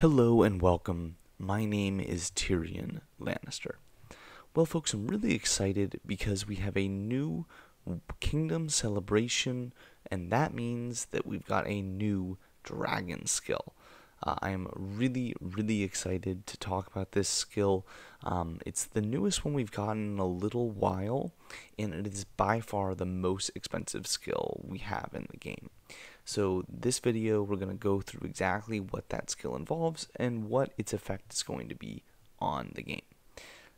Hello and welcome. My name is TyrionLanstr. Well, folks, I'm really excited because we have a new kingdom celebration, and that means that we've got a new dragon skill. I am really excited to talk about this skill. It's the newest one we've gotten in a little while, and it is by far the most expensive skill we have in the game. So this video, we're going to go through exactly what that skill involves and what its effect is going to be on the game.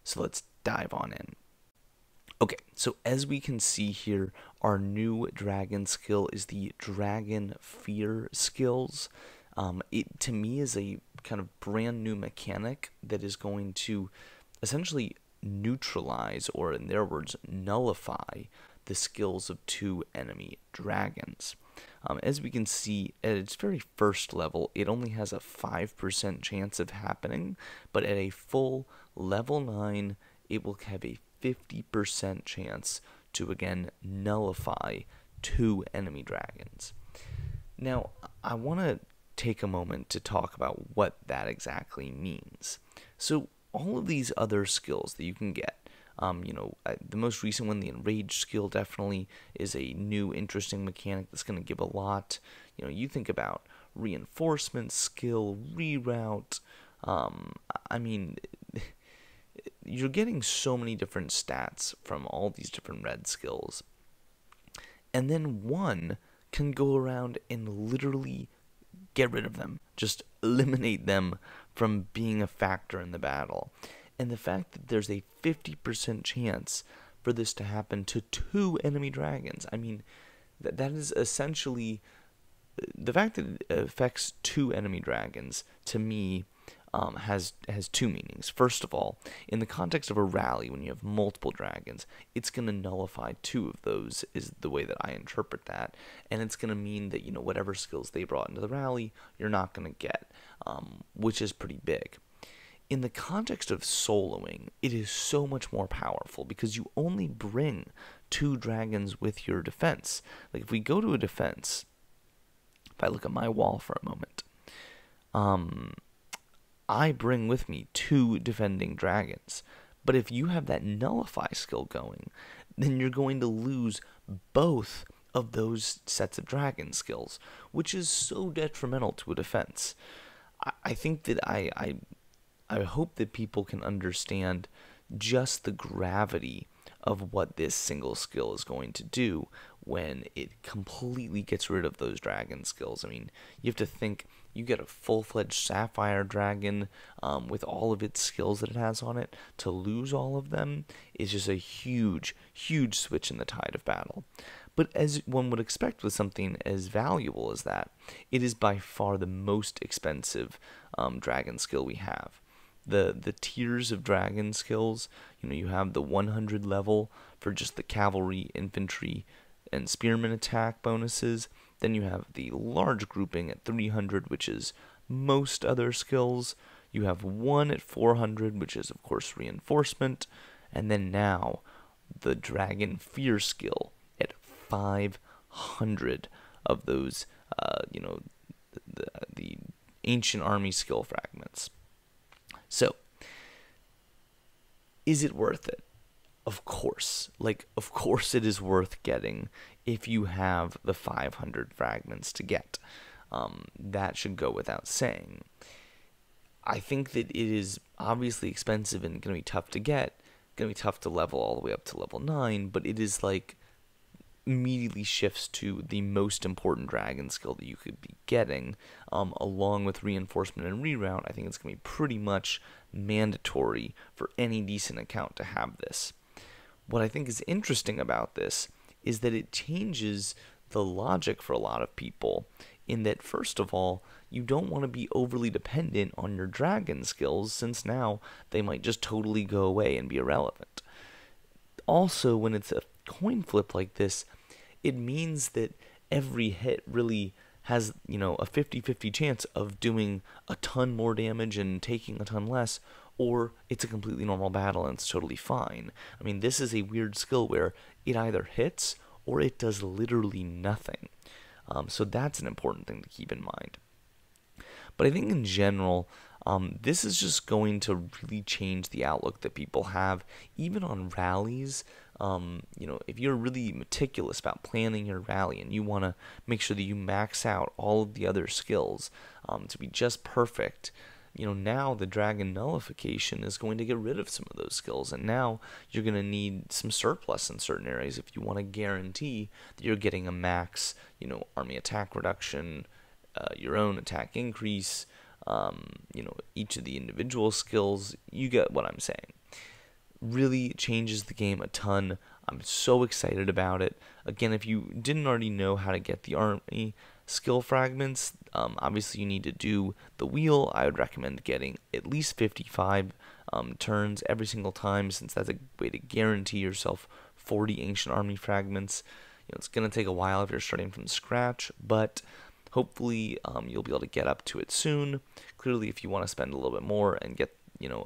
So let's dive on in. Okay, so as we can see here, our new dragon skill is the Dragon Fear skills. It, to me, is a kind of brand new mechanic that is going to essentially neutralize, or in their words, nullify the skills of two enemy dragons. As we can see, at its very first level, it only has a 5% chance of happening, but at a full level 9, it will have a 50% chance to again nullify two enemy dragons. Now, I want to take a moment to talk about what that exactly means. So, all of these other skills that you can get, the most recent one, the Enraged skill, definitely is a new, interesting mechanic that's going to give a lot. You think about reinforcement skill, reroute. You're getting so many different stats from all these different red skills. And then one can go around and literally get rid of them. Just eliminate them from being a factor in the battle. And the fact that there's a 50% chance for this to happen to two enemy dragons, that is essentially, the fact that it affects two enemy dragons, to me, has two meanings. First of all, in the context of a rally, when you have multiple dragons, it's going to nullify two of those, is the way that I interpret that, and it's going to mean that, whatever skills they brought into the rally, you're not going to get, which is pretty big. In the context of soloing, it is so much more powerful because you only bring two dragons with your defense. Like if we go to a defense, if I look at my wall for a moment, I bring with me two defending dragons. But if you have that nullify skill going, then you're going to lose both of those sets of dragon skills, which is so detrimental to a defense. I think that I hope that people can understand just the gravity of what this single skill is going to do when it completely gets rid of those dragon skills. You have to think, you get a full-fledged sapphire dragon with all of its skills that it has on it. To lose all of them is just a huge switch in the tide of battle. But as one would expect with something as valuable as that, it is by far the most expensive dragon skill we have. The tiers of dragon skills, you have the 100 level for just the cavalry, infantry, and spearmen attack bonuses. Then you have the large grouping at 300, which is most other skills. You have one at 400, which is of course reinforcement. And then now the Dragon Fear skill at 500 of those, the ancient army skill fragments. So, is it worth it? Of course. Of course it is worth getting if you have the 500 fragments to get. That should go without saying. I think that it is obviously expensive and going to be tough to get. Going to be tough to level all the way up to level 9, but it is immediately shifts to the most important dragon skill that you could be getting, along with reinforcement and reroute. I think it's going to be pretty much mandatory for any decent account to have this. What I think is interesting about this is that it changes the logic for a lot of people, in that, first of all, you don't want to be overly dependent on your dragon skills, since now they might just totally go away and be irrelevant. Also, when it's a coin flip like this, it means that every hit really has, a 50-50 chance of doing a ton more damage and taking a ton less, or it's a completely normal battle and it's totally fine. This is a weird skill where it either hits or it does literally nothing. So that's an important thing to keep in mind. But I think in general, this is just going to really change the outlook that people have, even on rallies. If you're really meticulous about planning your rally and you want to make sure that you max out all of the other skills to be just perfect, now the dragon nullification is going to get rid of some of those skills, and now you're going to need some surplus in certain areas if you want to guarantee that you're getting a max, army attack reduction, your own attack increase, each of the individual skills. You get what I'm saying. Really changes the game a ton. I'm so excited about it. Again, if you didn't already know how to get the army skill fragments, obviously you need to do the wheel. I would recommend getting at least 55 turns every single time, since that's a way to guarantee yourself 40 ancient army fragments. It's going to take a while if you're starting from scratch, but hopefully you'll be able to get up to it soon. Clearly, if you want to spend a little bit more and get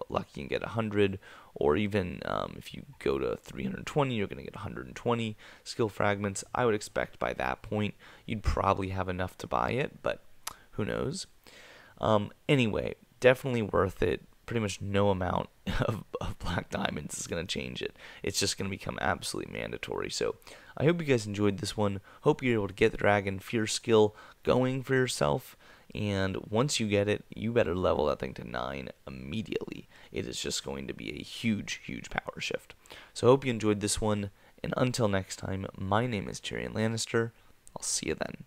lucky and get 100, or even if you go to 320, you're going to get 120 skill fragments. I would expect by that point you'd probably have enough to buy it, but who knows. Anyway, definitely worth it. Pretty much no amount of black diamonds is going to change it. It's just going to become absolutely mandatory. So I hope you guys enjoyed this one. Hope you're able to get the Dragon Fear skill going for yourself. And once you get it, you better level that thing to 9 immediately. It is just going to be a huge, huge power shift. So I hope you enjoyed this one. And until next time, my name is TyrionLanstr. I'll see you then.